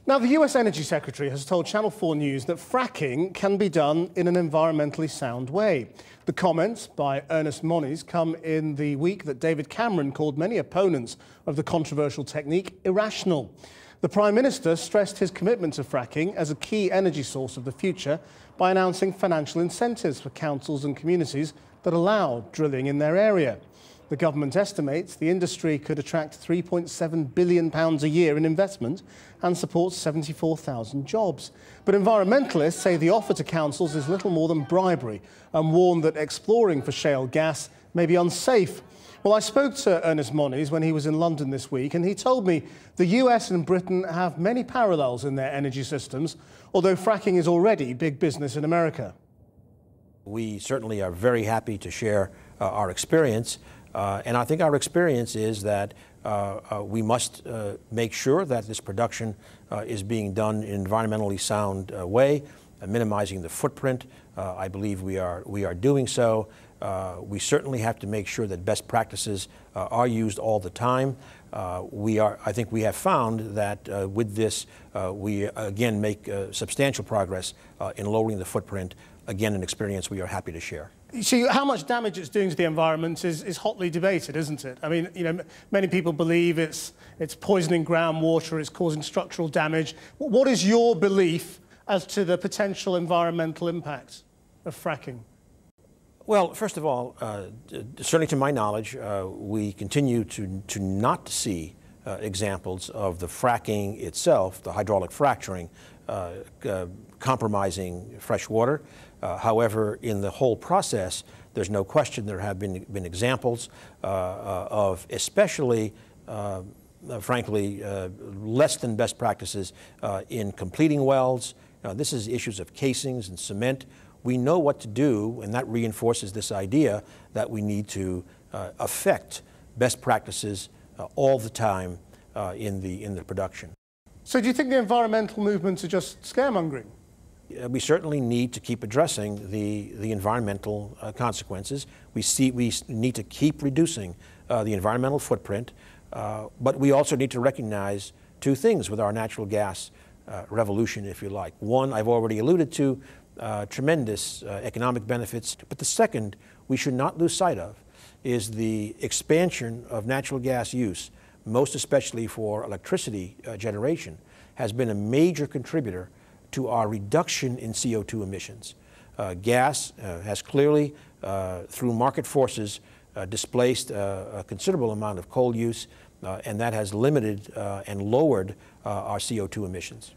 Now, the US Energy Secretary has told Channel 4 News that fracking can be done in an environmentally sound way. The comments by Ernest Moniz come in the week that David Cameron called many opponents of the controversial technique irrational. The Prime Minister stressed his commitment to fracking as a key energy source of the future by announcing financial incentives for councils and communities that allow drilling in their area. The government estimates the industry could attract £3.7 billion a year in investment and support 74,000 jobs. But environmentalists say the offer to councils is little more than bribery and warn that exploring for shale gas may be unsafe. Well, I spoke to Ernest Moniz when he was in London this week, and he told me the US and Britain have many parallels in their energy systems, although fracking is already big business in America. We certainly are very happy to share our experience. And I think our experience is that we must make sure that this production is being done in an environmentally sound way, minimizing the footprint. I believe we are doing so. We certainly have to make sure that best practices are used all the time. I think we have found that with this, we again make substantial progress in lowering the footprint. Again, an experience we are happy to share. See, how much damage it's doing to the environment is hotly debated, isn't it? I mean, many people believe it's poisoning groundwater, it's causing structural damage. What is your belief as to the potential environmental impact of fracking? Well, first of all, certainly to my knowledge, we continue to not see examples of the fracking itself, the hydraulic fracturing, compromising fresh water. However, in the whole process, there's no question there have been examples of especially, frankly, less than best practices in completing wells. This is issues of casings and cement. We know what to do, and that reinforces this idea that we need to affect best practices all the time in the production. So do you think the environmental movements are just scaremongering? We certainly need to keep addressing the environmental consequences. We need to keep reducing the environmental footprint, but we also need to recognize two things with our natural gas revolution, if you like. One, I've already alluded to, tremendous economic benefits, but the second we should not lose sight of is the expansion of natural gas use, most especially for electricity generation, has been a major contributor to our reduction in CO2 emissions. Gas has clearly, through market forces, displaced a considerable amount of coal use, and that has limited and lowered our CO2 emissions.